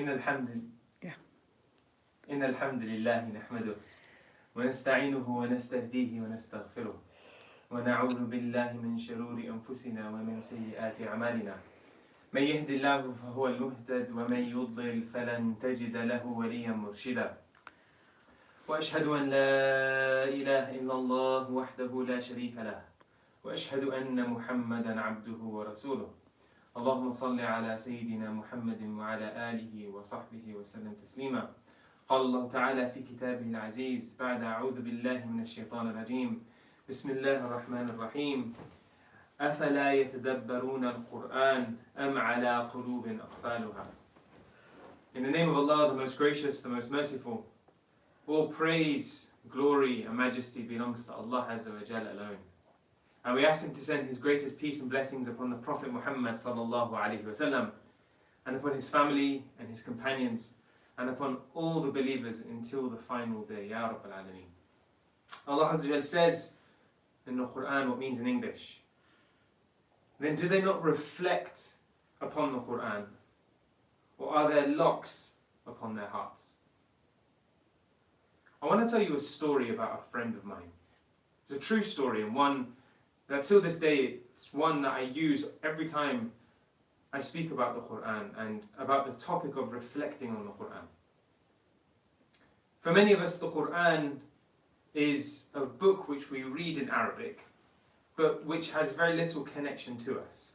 إن الحمد لله نحمده ونستعينه ونستهديه ونستغفره ونعوذ بالله من شرور أنفسنا ومن سيئات أعمالنا من يهد الله فهو المهتد ومن يضلل فلن تجد له وليا مرشدا وأشهد أن لا إله إلا الله وحده لا شريك له وأشهد أن محمدا عبده ورسوله اللهم صل على سيدنا محمد وعلى آله وصحبه وسلم تسليما قال الله تعالى في كتابه العزيز بعد أعوذ بالله من الشيطان الرجيم بسم الله الرحمن الرحيم أفلا يتدبرون القرآن أم على قلوب أقفالها. In the name of Allah, the most gracious, the most merciful, all praise, glory and majesty belongs to Allah Azza wa Jalla alone. And we ask Him to send His greatest peace and blessings upon the Prophet Muhammad sallallahu alaihi wasallam, and upon his family and his companions, and upon all the believers until the final day. Ya Rabbal Alameen. Allah Azza wa Jalla says in the Quran what means in English. Then do they not reflect upon the Quran, or are there locks upon their hearts? I want to tell you a story about a friend of mine. It's a true story, and one that till this day, it's one that I use every time I speak about the Quran and about the topic of reflecting on the Quran. For many of us, the Quran is a book which we read in Arabic, but which has very little connection to us.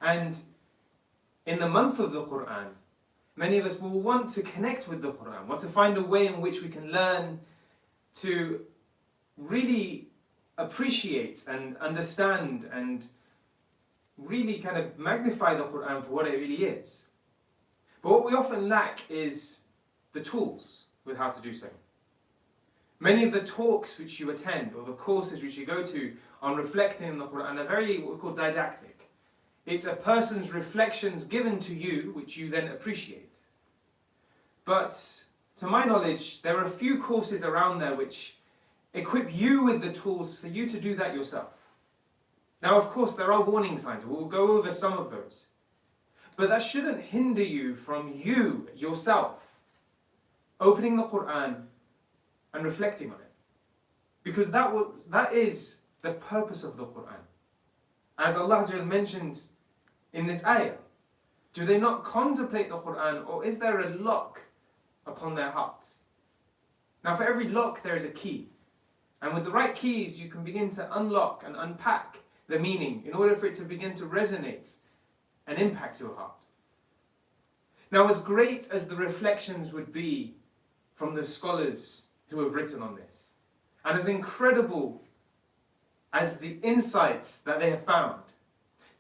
And in the month of the Quran, many of us will want to connect with the Quran, want to find a way in which we can learn to really appreciate and understand and really kind of magnify the Quran for what it really is. But what we often lack is the tools with how to do so. Many of the talks which you attend or the courses which you go to on reflecting on the Quran are very what we call didactic. It's a person's reflections given to you which you then appreciate. But to my knowledge, there are a few courses around there which equip you with the tools for you to do that yourself. Now, of course, there are warning signs. We'll go over some of those. But that shouldn't hinder you from you, yourself, opening the Quran and reflecting on it. Because that is the purpose of the Quran. As Allah mentions in this ayah, do they not contemplate the Quran, or is there a lock upon their hearts? Now, for every lock, there is a key. And with the right keys, you can begin to unlock and unpack the meaning in order for it to begin to resonate and impact your heart. Now, as great as the reflections would be from the scholars who have written on this, and as incredible as the insights that they have found,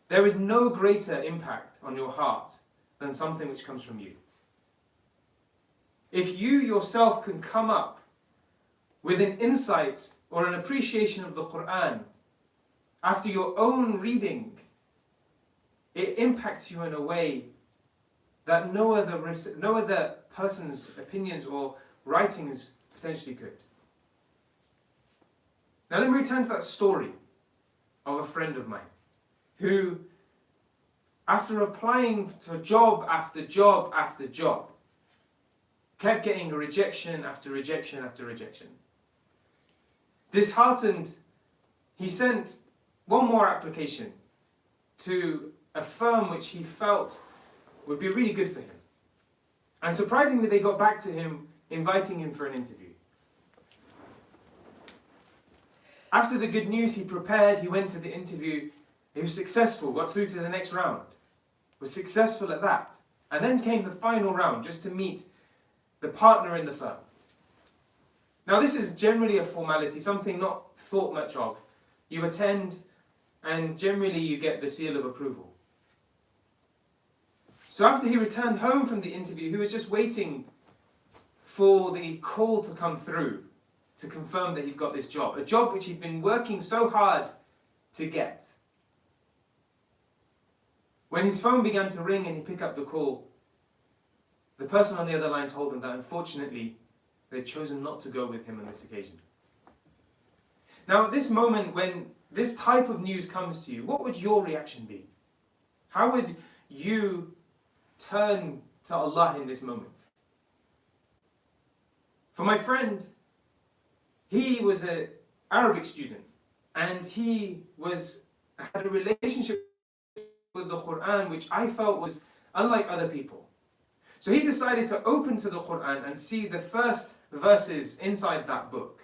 there is no greater impact on your heart than something which comes from you. If you yourself can come up with an insight or an appreciation of the Quran after your own reading, it impacts you in a way that no other person's opinions or writings potentially could. Now let me return to that story of a friend of mine who, after applying to job after job after job, kept getting rejection after rejection after rejection. Disheartened, he sent one more application to a firm which he felt would be really good for him. And surprisingly, they got back to him, inviting him for an interview. After the good news, he prepared, he went to the interview, he was successful, got through to the next round, was successful at that. And then came the final round, just to meet the partner in the firm. Now this is generally a formality, something not thought much of. You attend and generally you get the seal of approval. So after he returned home from the interview, he was just waiting for the call to come through to confirm that he'd got this job. A job which he'd been working so hard to get. When his phone began to ring and he picked up the call, the person on the other line told him that unfortunately they'd chosen not to go with him on this occasion. Now at this moment when this type of news comes to you, what would your reaction be? How would you turn to Allah in this moment. For my friend, he was an Arabic student and he had a relationship with the Quran which I felt was unlike other people. So he decided to open to the Quran and see the first verses inside that book.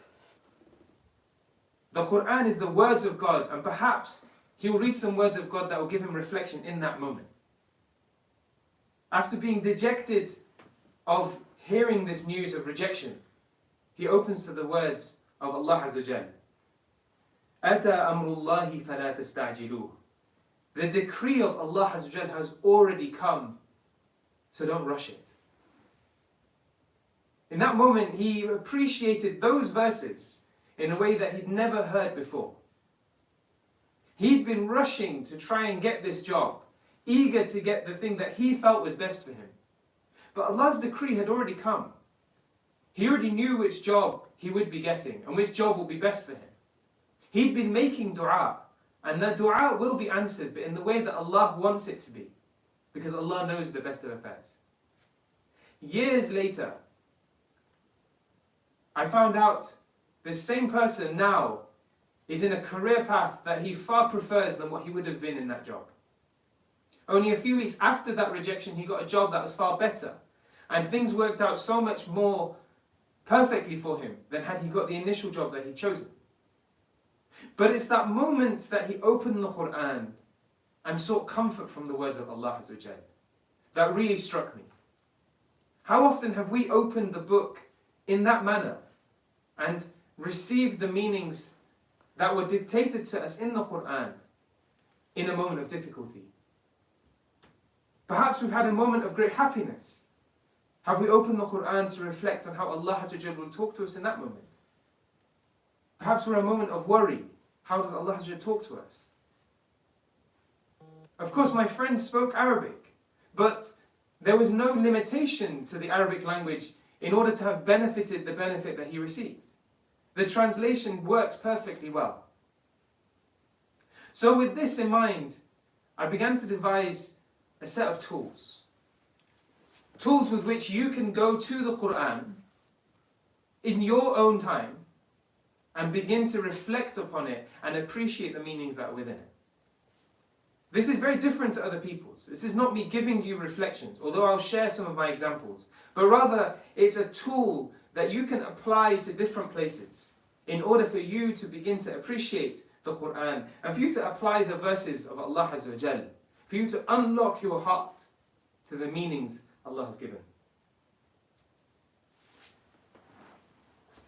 The Quran is the words of God, and perhaps he will read some words of God that will give him reflection in that moment. After being dejected of hearing this news of rejection, he opens to the words of Allah Azza wa Jal. أَتَى أَمْرُ اللَّهِ فَلَا تَسْتَعْجِلُوهُ. The decree of Allah Azza wa Jal has already come, so don't rush it. In that moment, he appreciated those verses in a way that he'd never heard before. He'd been rushing to try and get this job, eager to get the thing that he felt was best for him. But Allah's decree had already come. He already knew which job he would be getting and which job would be best for him. He'd been making dua, and that dua will be answered, but in the way that Allah wants it to be, because Allah knows the best of affairs. Years later, I found out this same person now is in a career path that he far prefers than what he would have been in that job. Only a few weeks after that rejection, he got a job that was far better, and things worked out so much more perfectly for him than had he got the initial job that he'd chosen. But it's that moment that he opened the Quran and sought comfort from the words of Allah Azza wa Jal that really struck me. How often have we opened the book in that manner and received the meanings that were dictated to us in the Quran in a moment of difficulty? Perhaps we've had a moment of great happiness. Have we opened the Quran to reflect on how Allah Azza wa Jal will talk to us in that moment? Perhaps we're in a moment of worry. How does Allah Azza wa Jal talk to us? Of course, my friend spoke Arabic, but there was no limitation to the Arabic language in order to have benefited the benefit that he received. The translation worked perfectly well. So with this in mind, I began to devise a set of tools. Tools with which you can go to the Quran in your own time and begin to reflect upon it and appreciate the meanings that are within it. This is very different to other people's. This is not me giving you reflections, although I'll share some of my examples, but rather it's a tool that you can apply to different places in order for you to begin to appreciate the Quran and for you to apply the verses of Allah Azza wa Jal, for you to unlock your heart to the meanings Allah has given.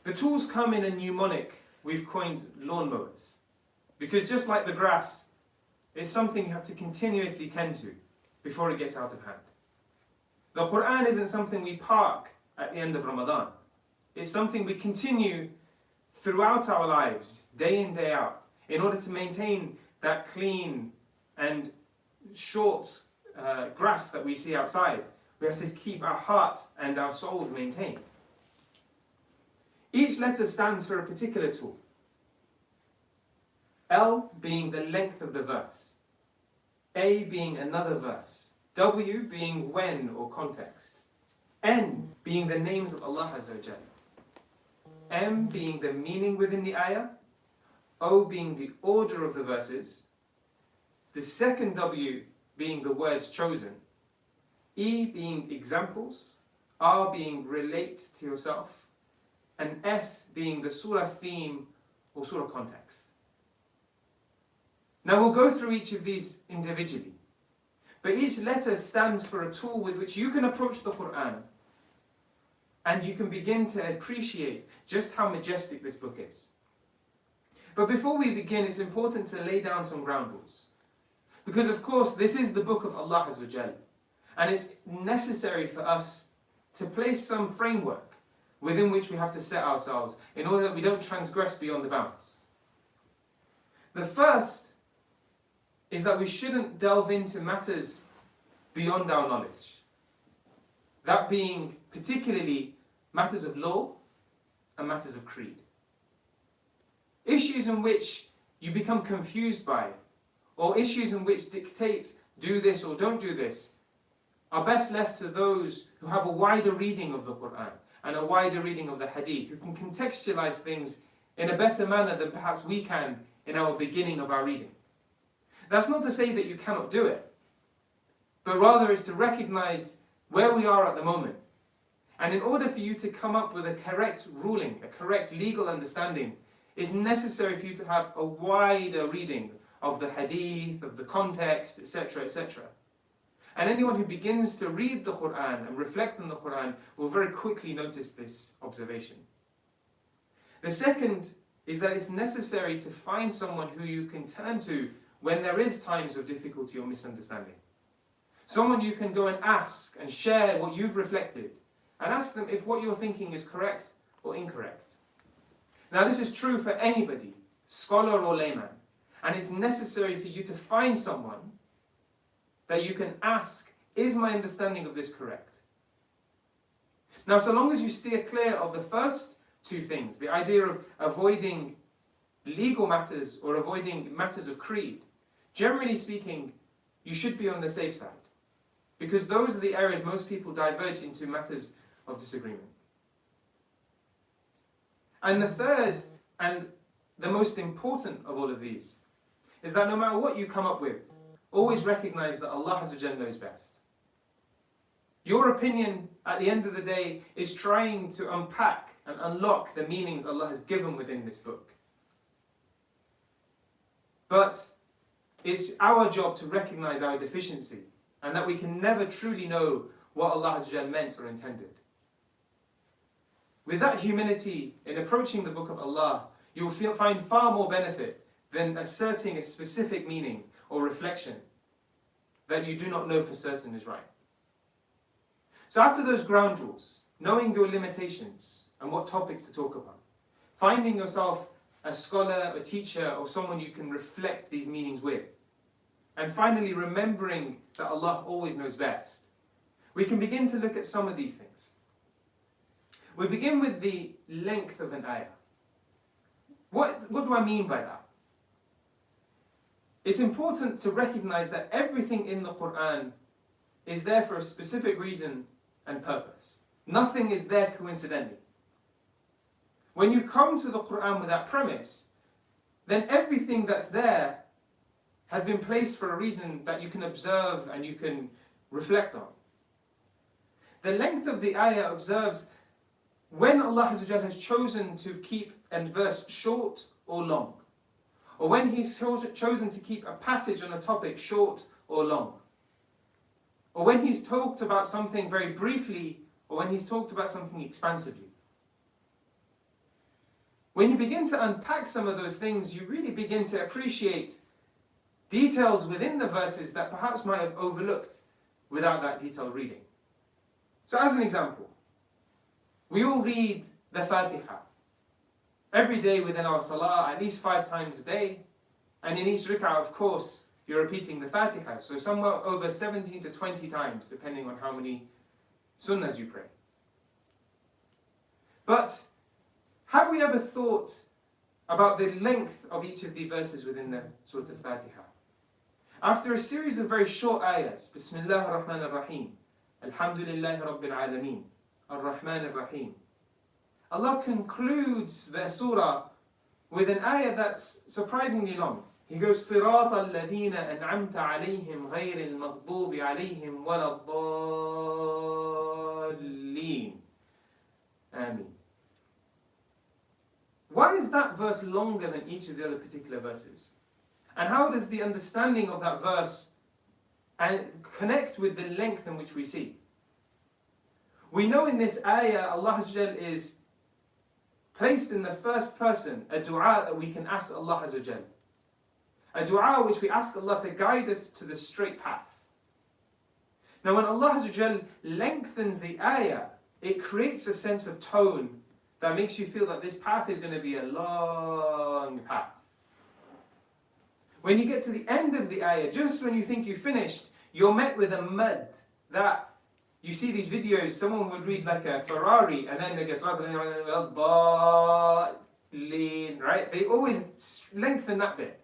The tools come in a mnemonic we've coined lawn mowers, because just like the grass, it's something you have to continuously tend to before it gets out of hand. The Quran isn't something we park at the end of Ramadan. It's something we continue throughout our lives, day in, day out, in order to maintain that clean and short grass that we see outside. We have to keep our hearts and our souls maintained. Each letter stands for a particular tool. L being the length of the verse, A being another verse, W being when or context, N being the names of Allah Azza wa Jal, M being the meaning within the ayah, O being the order of the verses, the second W being the words chosen, E being examples, R being relate to yourself, and S being the surah theme or surah context. Now we'll go through each of these individually, but each letter stands for a tool with which you can approach the Quran and you can begin to appreciate just how majestic this book is. But before we begin, it's important to lay down some ground rules, because of course this is the book of Allah Azza wa Jal, and it's necessary for us to place some framework within which we have to set ourselves in order that we don't transgress beyond the bounds. The first is that we shouldn't delve into matters beyond our knowledge. That being particularly matters of law and matters of creed. Issues in which you become confused by, or issues in which dictate do this or don't do this, are best left to those who have a wider reading of the Quran and a wider reading of the Hadith, who can contextualize things in a better manner than perhaps we can in our beginning of our reading. That's not to say that you cannot do it, but rather it's to recognize where we are at the moment. And in order for you to come up with a correct ruling, a correct legal understanding, it's necessary for you to have a wider reading of the Hadith, of the context, etc., etc. And anyone who begins to read the Quran and reflect on the Quran will very quickly notice this observation. The second is that it's necessary to find someone who you can turn to when there is times of difficulty or misunderstanding. Someone you can go and ask and share what you've reflected, and ask them if what you're thinking is correct or incorrect. Now this is true for anybody, scholar or layman, and it's necessary for you to find someone that you can ask, is my understanding of this correct? Now, so long as you steer clear of the first two things, the idea of avoiding legal matters or avoiding matters of creed, generally speaking, you should be on the safe side, because those are the areas most people diverge into matters of disagreement. And the third and the most important of all of these is that no matter what you come up with, always recognize that Allah Azza wa Jalla knows best. Your opinion at the end of the day is trying to unpack and unlock the meanings Allah has given within this book. But it's our job to recognize our deficiency and that we can never truly know what Allah Azza wa Jalla meant or intended. With that humility in approaching the book of Allah, you will find far more benefit than asserting a specific meaning or reflection that you do not know for certain is right. So after those ground rules, knowing your limitations and what topics to talk about, finding yourself a scholar, a teacher, or someone you can reflect these meanings with, and finally remembering that Allah always knows best, we can begin to look at some of these things. We begin with the length of an ayah. What do I mean by that? It's important to recognize that everything in the Quran is there for a specific reason and purpose. Nothing is there coincidentally. When you come to the Quran with that premise, then everything that's there has been placed for a reason that you can observe and you can reflect on. The length of the ayah observes when Allah Azza wa Jalla has chosen to keep a verse short or long, or when He's chosen to keep a passage on a topic short or long, or when He's talked about something very briefly, or when He's talked about something expansively. When you begin to unpack some of those things, you really begin to appreciate details within the verses that perhaps might have overlooked without that detailed reading. So as an example, we all read the Fatiha every day within our salah, at least 5 times a day. And in each rak'ah, of course, you're repeating the Fatiha. So somewhere over 17 to 20 times, depending on how many sunnahs you pray. But have we ever thought about the length of each of the verses within the Surah Al-Fatiha? After a series of very short ayahs, Bismillah ar-Rahman ar-Rahim, Alhamdulillahi Rabbil Alameen, Ar-Rahman ar-Rahim, Allah concludes their surah with an ayah that's surprisingly long. He goes, صِرَاطَ الَّذِينَ أَنْعَمْتَ عَلَيْهِمْ غَيْرِ الْمَغْضُوبِ عَلَيْهِمْ وَلَا الضَّالِّينَ. Ameen. Why is that verse longer than each of the other particular verses? And how does the understanding of that verse connect with the length in which we see? We know in this ayah, Allah is placed in the first person, a dua that we can ask Allah Azza wa Jal. A dua which we ask Allah to guide us to the straight path. Now when Allah Azza wa Jal lengthens the ayah, it creates a sense of tone that makes you feel that this path is going to be a long path. When you get to the end of the ayah, just when you think you've finished, you're met with a mud that you see these videos, someone would read like a Ferrari and then they go, right? They always lengthen that bit.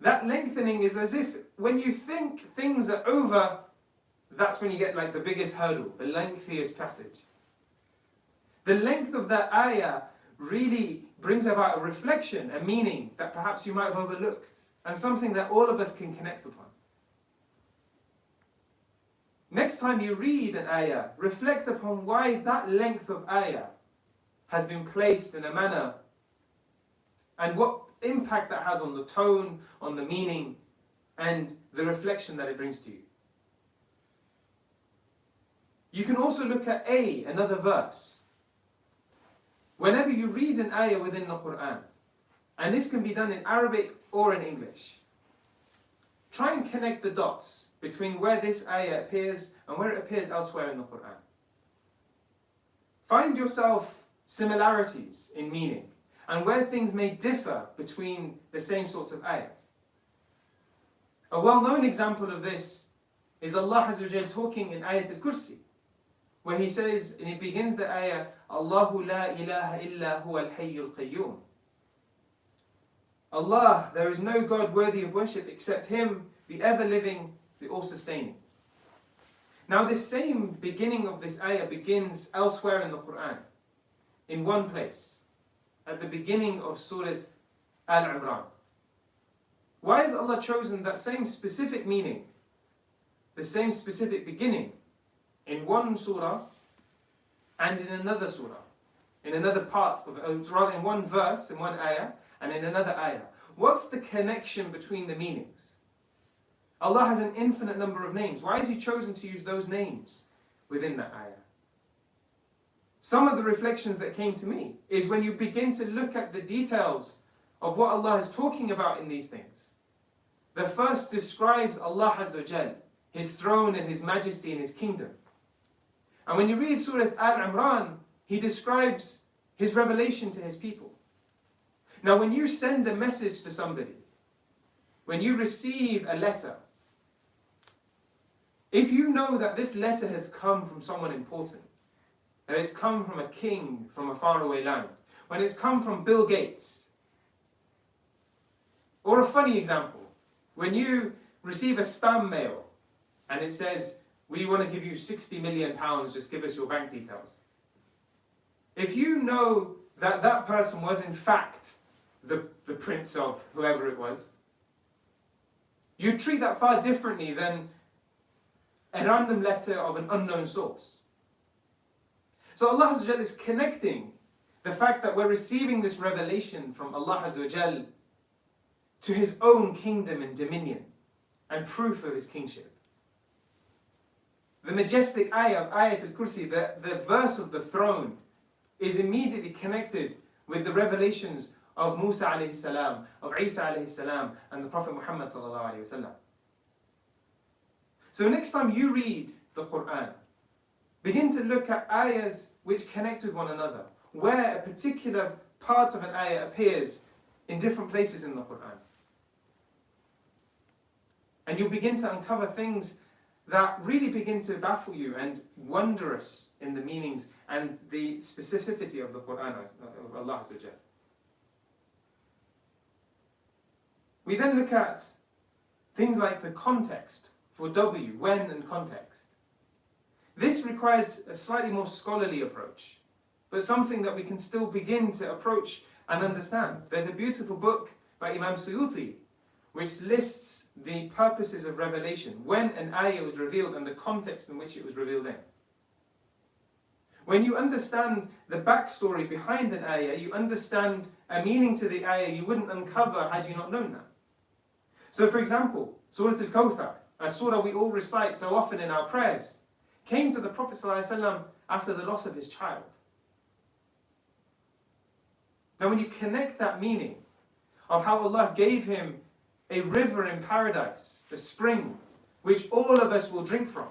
That lengthening is as if when you think things are over, that's when you get like the biggest hurdle, the lengthiest passage. The length of that ayah really brings about a reflection, a meaning that perhaps you might have overlooked, and something that all of us can connect upon. Next time you read an ayah, reflect upon why that length of ayah has been placed in a manner, and what impact that has on the tone, on the meaning, and the reflection that it brings to you. You can also look at another verse. Whenever you read an ayah within the Quran, and this can be done in Arabic or in English, try and connect the dots between where this ayah appears and where it appears elsewhere in the Quran. Find yourself similarities in meaning and where things may differ between the same sorts of ayahs. A well-known example of this is Allah Azza wa Jal talking in Ayat al-Kursi, where He says, and it begins the ayah, Allahu la ilaha illa huwa al-hayyul qayyum. Allah, there is no God worthy of worship except Him, the ever-living, the all-sustaining. Now this same beginning of this ayah begins elsewhere in the Quran, in one place, at the beginning of Surah Al-Imran. Why has Allah chosen that same specific meaning, the same specific beginning, in one surah and in another surah, in another part of it, rather in one verse, in one ayah, and in another ayah? What's the connection between the meanings? Allah has an infinite number of names. Why has He chosen to use those names within that ayah? Some of the reflections that came to me is when you begin to look at the details of what Allah is talking about in these things. The first describes Allah Azza wa Jal, His throne and His majesty and His kingdom. And when you read Surah Al-Imran, He describes His revelation to His people. Now when you send a message to somebody, when you receive a letter, if you know that this letter has come from someone important, that it's come from a king from a faraway land, when it's come from Bill Gates, or a funny example, when you receive a spam mail and it says, we want to give you £60 million, just give us your bank details. If you know that that person was in fact the prince of whoever it was, you treat that far differently than a random letter of an unknown source. So Allah Azza wa Jal is connecting the fact that we're receiving this revelation from Allah Azza wa Jal to His own kingdom and dominion and proof of His kingship. The majestic ayah of Ayat al-Kursi, the verse of the throne, is immediately connected with the revelations of Musa alayhi salam, of Isa alayhi salam, and the Prophet Muhammad sallallahu alayhi wasallam. So next time you read the Quran, begin to look at ayahs which connect with one another, where a particular part of an ayah appears in different places in the Quran. And you'll begin to uncover things that really begin to baffle you and wondrous in the meanings and the specificity of the Quran of Allah Azza wa Jal. We then look at things like the context for W, when and context. This requires a slightly more scholarly approach, but something that we can still begin to approach and understand. There's a beautiful book by Imam Suyuti which lists the purposes of revelation, when an ayah was revealed and the context in which it was revealed in. When you understand the backstory behind an ayah, you understand a meaning to the ayah you wouldn't uncover had you not known that. So for example, Surah Al-Kawthar, a surah we all recite so often in our prayers, came to the Prophet ﷺ after the loss of his child. Now when you connect that meaning of how Allah gave him a river in paradise, a spring, which all of us will drink from,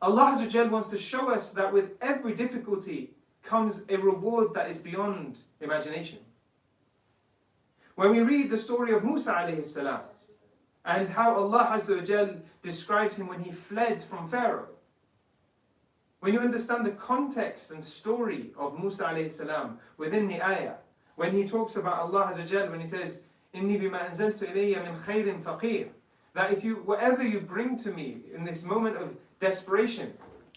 Allah Azza wa Jal wants to show us that with every difficulty comes a reward that is beyond imagination. When we read the story of Musa alayhi salam, and how Allah Azza wa Jal described him when he fled from Pharaoh, when you understand the context and story of Musa alayhi salam within the ayah, when he talks about Allah Azza wa Jal, when he says, إِنِّي بِمَا أَنزَلْتُ إِلَيَّ مِنْ خَيْرٍ فَقِيرٍ, that whatever you bring to me in this moment of desperation,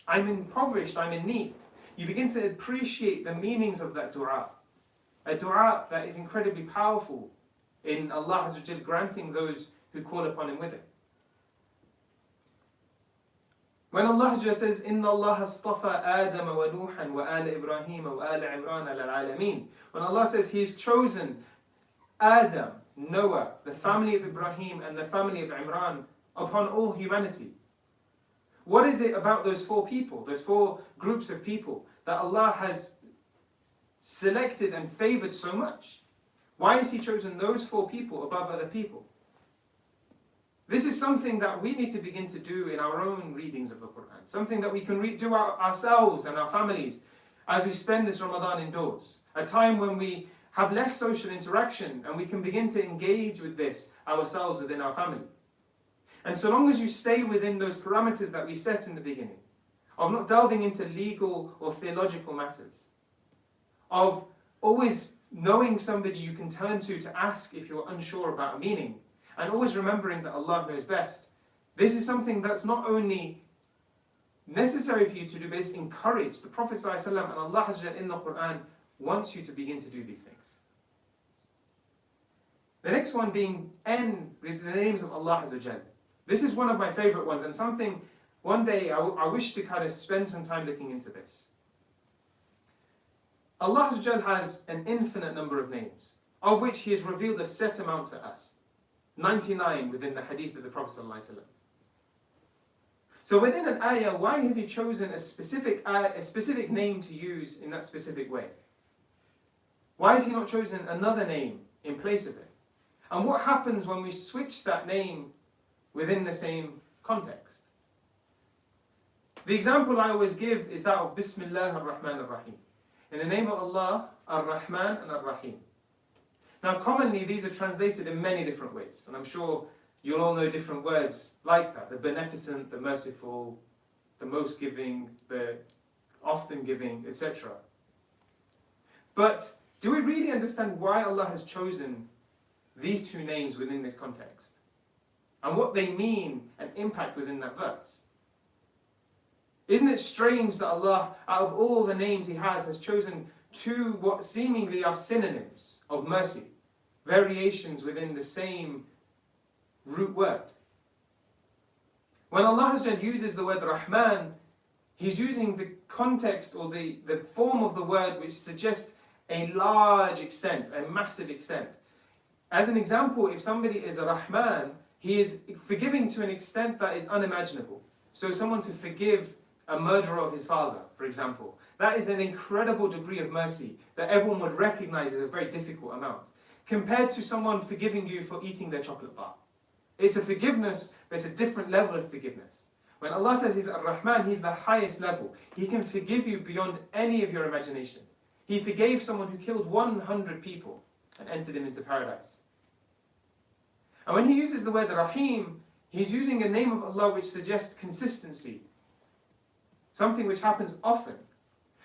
I'm impoverished, I'm in need, you begin to appreciate the meanings of that dua. A dua that is incredibly powerful in Allah Azza wa Jal granting those who call upon Him with it. When Allah Azza wa Jal says, إِنَّ اللَّهَ اصْطَفَى آدَمَ وَنُوحًا وَآلَ إِبْرَاهِيمَ وَآلَ عِمْرَانَ لَلْعَالَمِينَ. When Allah says He has chosen Adam, Noah, the family of Ibrahim and the family of Imran upon all humanity. What is it about those four people, those four groups of people, that Allah has selected and favored so much? Why has He chosen those four people above other people? This is something that we need to begin to do in our own readings of the Quran. Something that we can do ourselves and our families as we spend this Ramadan indoors. A time when we have less social interaction and we can begin to engage with this ourselves within our family. And so long as you stay within those parameters that we set in the beginning, of not delving into legal or theological matters, of always knowing somebody you can turn to ask if you're unsure about a meaning, and always remembering that Allah knows best, this is something that's not only necessary for you to do, but it's encouraged. The Prophet ﷺ and Allah in the Quran wants you to begin to do these things. The next one being N with the names of Allah Azza wa Jal. This is one of my favorite ones, and something one day I wish to kind of spend some time looking into this. Allah Azza wa Jal has an infinite number of names, of which He has revealed a set amount to us. 99 within the hadith of the Prophet ﷺ. So within an ayah, why has He chosen a specific name to use in that specific way? Why has He not chosen another name in place of it? And what happens when we switch that name within the same context? The example I always give is that of Bismillah ar-Rahman ar-Rahim. In the name of Allah, Ar-Rahman and Ar-Rahim. Now commonly these are translated in many different ways, and I'm sure you'll all know different words like that. The beneficent, the merciful, the most giving, the often giving, etc. But do we really understand why Allah has chosen these two names within this context? And what they mean and impact within that verse? Isn't it strange that Allah, out of all the names He has chosen two what seemingly are synonyms of mercy, variations within the same root word? When Allah uses the word Rahman, He's using the context or the form of the word which suggests a large extent, a massive extent. As an example, if somebody is a Rahman, he is forgiving to an extent that is unimaginable. So someone to forgive a murderer of his father, for example, that is an incredible degree of mercy that everyone would recognize as a very difficult amount, compared to someone forgiving you for eating their chocolate bar. It's a forgiveness, but it's a different level of forgiveness. When Allah says He's Ar-Rahman, He's the highest level. He can forgive you beyond any of your imagination. He forgave someone who killed 100 people and entered him into paradise. And when He uses the word Rahim, He's using a name of Allah which suggests consistency, something which happens often.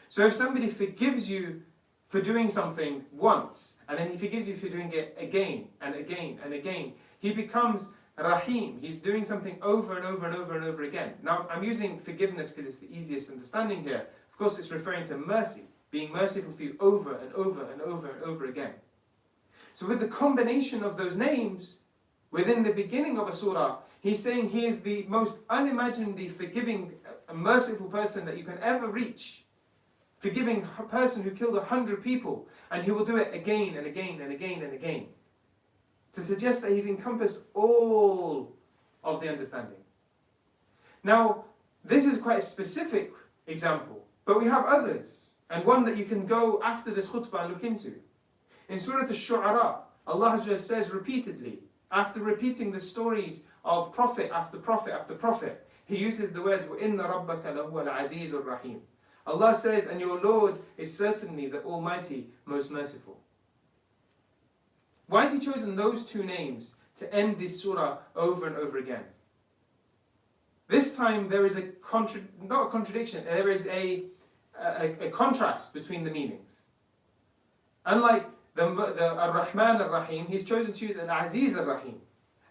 So if somebody forgives you for doing something once, and then He forgives you for doing it again and again and again, He becomes Rahim. He's doing something over and over and over and over again. Now, I'm using forgiveness because it's the easiest understanding here. Of course, it's referring to mercy, being merciful for you over and over and over and over again. So with the combination of those names, within the beginning of a surah, He's saying He is the most unimaginably forgiving, merciful person that you can ever reach. Forgiving a person who killed 100 people, and He will do it again and again and again and again. To suggest that He's encompassed all of the understanding. Now, this is quite a specific example, but we have others, and one that you can go after this khutbah and look into. In Surah Al-Shu'ara, Allah says repeatedly, after repeating the stories of prophet after prophet after prophet, He uses the words, وَإِنَّ رَبَّكَ لَهُوَ الْعَزِيزُ الرَّحِيمُ. Allah says, and your Lord is certainly the Almighty, most merciful. Why has He chosen those two names to end this surah over and over again? This time there is not a contradiction, there is a contrast between the meanings. Unlike the Ar-Rahman Ar-Rahim, He's chosen to use Al-Aziz Ar-Rahim.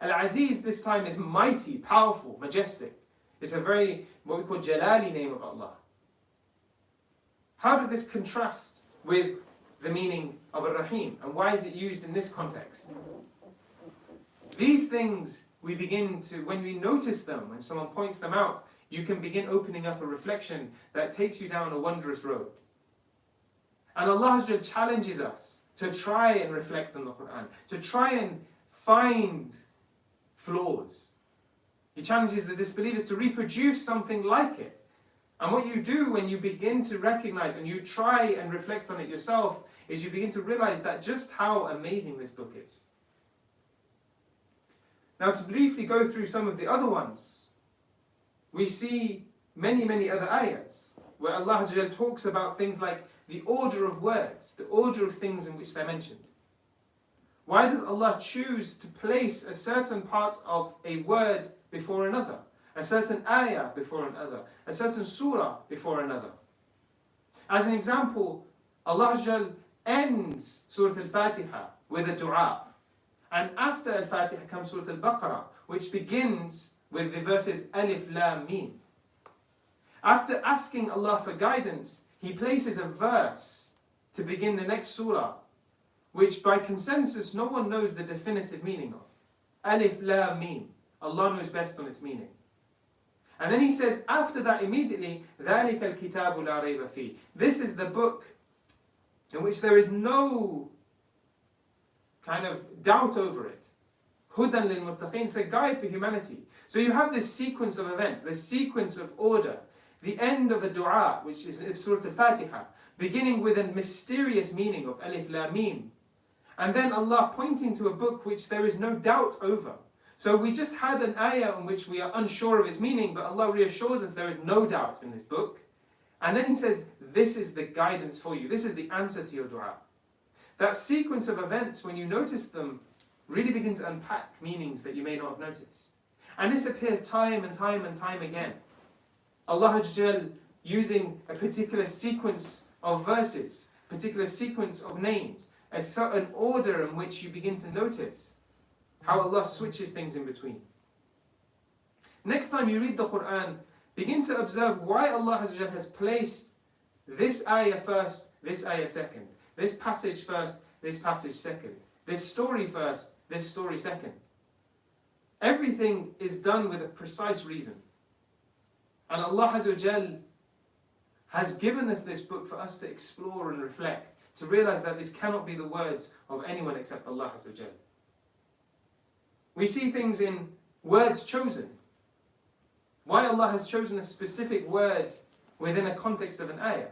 Al-Aziz this time is mighty, powerful, majestic. It's a very, what we call Jalali name of Allah. How does this contrast with the meaning of Ar-Rahim? And why is it used in this context? These things we begin to, when we notice them, when someone points them out, you can begin opening up a reflection that takes you down a wondrous road. And Allah challenges us to try and reflect on the Quran, to try and find flaws. He challenges the disbelievers to reproduce something like it. And what you do when you begin to recognize and you try and reflect on it yourself is you begin to realize that just how amazing this book is. Now, to briefly go through some of the other ones, we see many other ayahs where Allah talks about things like the order of words, the order of things in which they're mentioned. Why does Allah choose to place a certain part of a word before another? A certain ayah before another? A certain surah before another? As an example, Allah ends Surah Al-Fatiha with a dua. And after Al-Fatiha comes Surah Al-Baqarah, which begins with the verses Alif, Lam, Mim. After asking Allah for guidance, He places a verse to begin the next surah, which by consensus no one knows the definitive meaning of. Alif, Lam, Mim. Allah knows best on its meaning. And then He says after that immediately, ذَلِكَ الْكِتَابُ لَا رَيْبَ فِيهِ. This is the book in which there is no kind of doubt over it. Hudan lil-muttaqin, it's a guide for humanity. So you have this sequence of events, this sequence of order, the end of a dua, which is Surah Al-Fatiha, beginning with a mysterious meaning of Alif Lam Mim, and then Allah pointing to a book which there is no doubt over. So we just had an ayah in which we are unsure of its meaning, but Allah reassures us there is no doubt in this book. And then He says, this is the guidance for you, this is the answer to your dua. That sequence of events, when you notice them, really begin to unpack meanings that you may not have noticed. And this appears time and time again. Allah using a particular sequence of verses, particular sequence of names, a certain order in which you begin to notice how Allah switches things in between. Next time you read the Quran, begin to observe why Allah has placed this ayah first, this ayah second. This passage first, this passage second. This story first, this story second. Everything is done with a precise reason. And Allah has given us this book for us to explore and reflect, to realize that this cannot be the words of anyone except Allah. We see things in words chosen. Why Allah has chosen a specific word within a context of an ayah.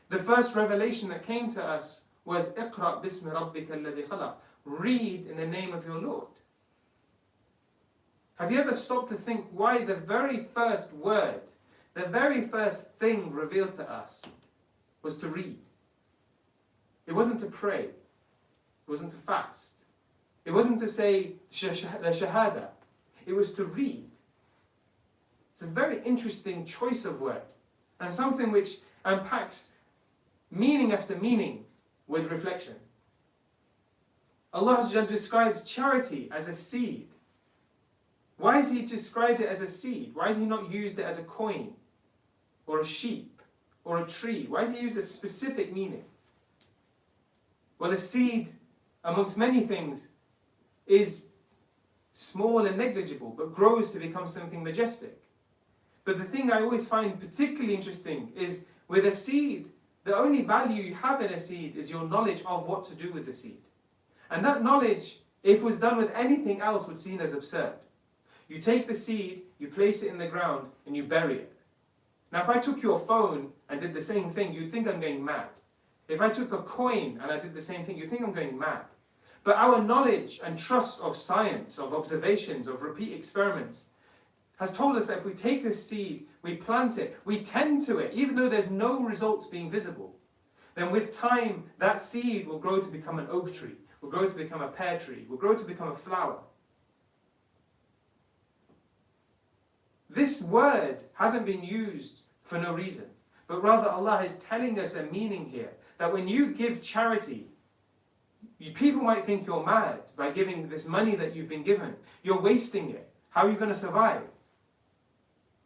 The first revelation that came to us was Iqra bismi rabbika alladhi khalaq. Read in the name of your Lord. Have you ever stopped to think why the very first word, the very first thing revealed to us was to read? It wasn't to pray. It wasn't to fast. It wasn't to say the shahada. It was to read. It's a very interesting choice of word, and something which unpacks meaning after meaning with reflection. Allah describes charity as a seed. Why has He described it as a seed? Why has He not used it as a coin or a sheep or a tree? Why has He used a specific meaning? Well, a seed, amongst many things, is small and negligible, but grows to become something majestic. But the thing I always find particularly interesting is with a seed, the only value you have in a seed is your knowledge of what to do with the seed. And that knowledge, if it was done with anything else, would be seen as absurd. You take the seed, you place it in the ground, and you bury it. Now, if I took your phone and did the same thing, you'd think I'm going mad. If I took a coin and I did the same thing, you'd think I'm going mad. But our knowledge and trust of science, of observations, of repeat experiments, has told us that if we take this seed, we plant it, we tend to it, even though there's no results being visible, then with time, that seed will grow to become an oak tree, will grow to become a pear tree, will grow to become a flower. This word hasn't been used for no reason, but rather Allah is telling us a meaning here, that when you give charity, People might think you're mad by giving this money that you've been given. You're wasting it. How are you going to survive?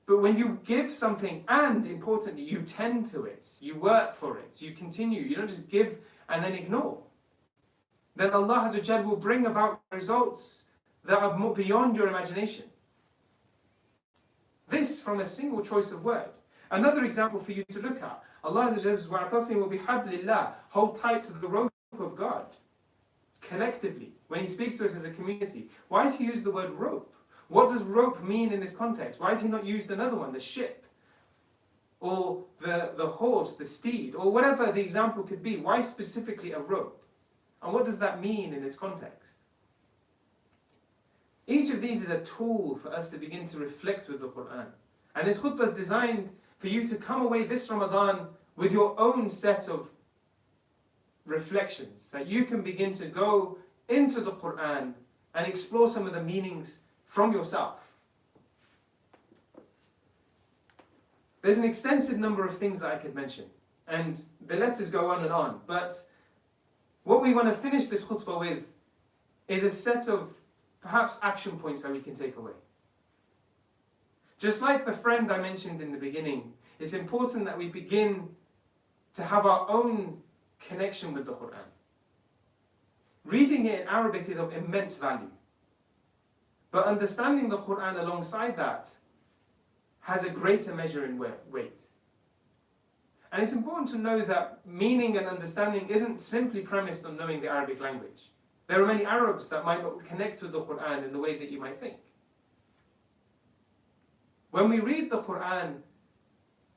But when you give something, and importantly, you tend to it, you work for it, you continue, you don't just give and then ignore, then Allah Azza wa Jal will bring about results that are more beyond your imagination. This from a single choice of word. Another example for you to look at. Allah Azza wa Jal says, وَاعْتَصِمُوا بِحَبْلِ اللَّهِ, hold tight to the rope of God. Collectively, when He speaks to us as a community, why does He use the word rope? What does rope mean in this context? Why has He not used another one, the ship? Or the horse, the steed, or whatever the example could be? Why specifically a rope? And what does that mean in this context? Each of these is a tool for us to begin to reflect with the Quran. And this khutbah is designed for you to come away this Ramadan with your own set of reflections, that you can begin to go into the Quran and explore some of the meanings from yourself. There's an extensive number of things that I could mention, and the letters go on and on, but what we want to finish this khutbah with is a set of perhaps action points that we can take away. Just like the friend I mentioned in the beginning, it's important that we begin to have our own connection with the Quran. Reading it in Arabic is of immense value, but understanding the Quran alongside that has a greater measure in weight. And it's important to know that meaning and understanding isn't simply premised on knowing the Arabic language. There are many Arabs that might not connect with the Quran in the way that you might think. When we read the Quran,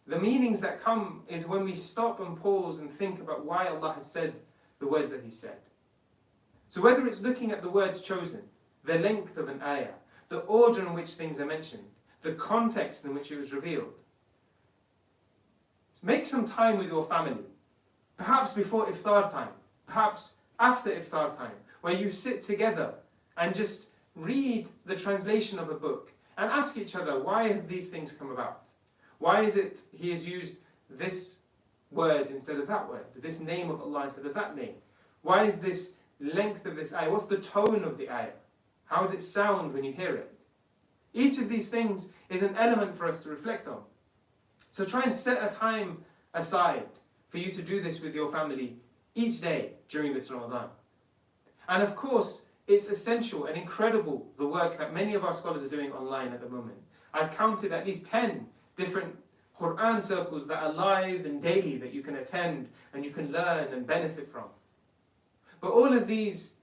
the meanings that come is when we stop and pause and think about why Allah has said the words that He said. So whether it's looking at the words chosen, the length of an ayah, the order in which things are mentioned, the context in which it was revealed, make some time with your family, perhaps before iftar time, perhaps after iftar time, where you sit together and just read the translation of a book and ask each other, why have these things come about? Why is it He has used this word instead of that word, this name of Allah instead of that name? Why is this length of this ayah? What's the tone of the ayah? How does it sound when you hear it? Each of these things is an element for us to reflect on. So try and set a time aside for you to do this with your family each day during this Ramadan. And of course, it's essential and incredible the work that many of our scholars are doing online at the moment. I've counted at least 10 different Quran circles that are live and daily that you can attend and you can learn and benefit from. But all of these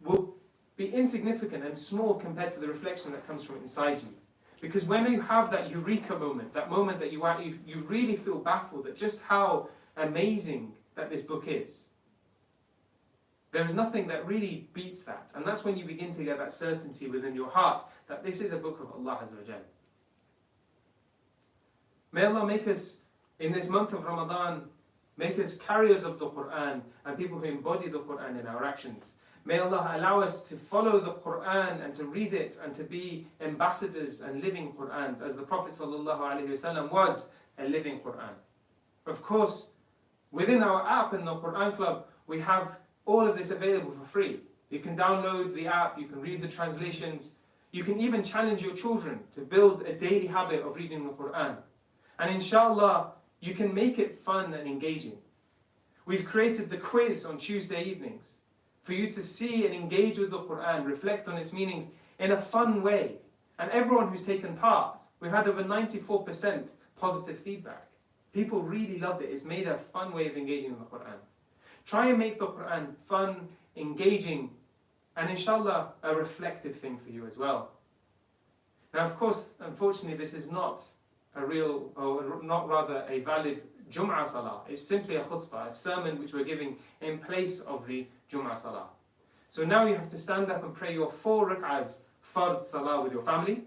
will be insignificant and small compared to the reflection that comes from inside you. Because when you have that eureka moment, that moment that you really feel baffled at just how amazing that this book is, there is nothing that really beats that. And that's when you begin to get that certainty within your heart that this is a book of Allah Azza wa Jal. May Allah make us, in this month of Ramadan, make us carriers of the Quran and people who embody the Quran in our actions. May Allah allow us to follow the Quran and to read it and to be ambassadors and living Qurans, as the Prophet ﷺ was a living Quran. Of course, within our app in the Quran Club, we have all of this available for free. You can download the app, you can read the translations, you can even challenge your children to build a daily habit of reading the Quran. And inshallah, you can make it fun and engaging. We've created the quiz on Tuesday evenings for you to see and engage with the Quran, reflect on its meanings in a fun way. And everyone who's taken part, we've had over 94% positive feedback. People really love it. It's made a fun way of engaging with the Quran. Try and make the Quran fun, engaging, and inshallah, a reflective thing for you as well. Now, of course, unfortunately, this is not a real, or not rather a valid Jum'ah Salah. It's simply a khutbah, a sermon which we're giving in place of the Jum'ah Salah. So now you have to stand up and pray your 4 rak'ahs fard Salah with your family.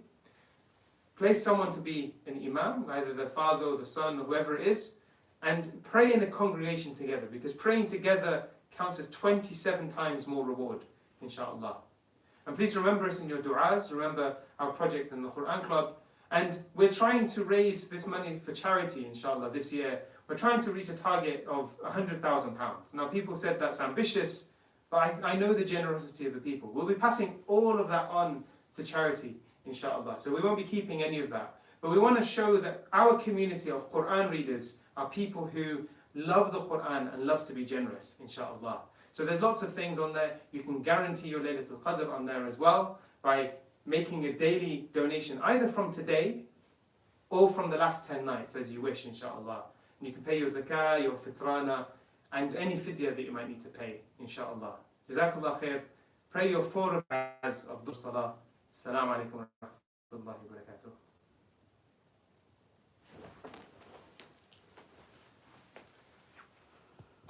Place someone to be an imam, either the father or the son or whoever it is, and pray in a congregation together, because praying together counts as 27 times more reward, inshallah. And please remember us in your du'as, remember our project in the Quran Club, and we're trying to raise this money for charity, inshallah, this year. We're trying to reach a target of £100,000. Now, people said that's ambitious, But I know the generosity of the people. We'll be passing all of that on to charity, inshallah. So we won't be keeping any of that. But we want to show that our community of Quran readers are people who love the Quran and love to be generous, inshallah. So there's lots of things on there. You can guarantee your Laylatul Qadr on there as well by making a daily donation either from today or from the last 10 nights as you wish, inshallah. And you can pay your zakah, your fitrana, and any fidya that you might need to pay, inshallah. Jazakallah khair. Pray your 4 rak'ahs of Dhuhr Salah. Assalamu alaikum wa rahmatullahi wa barakatuh.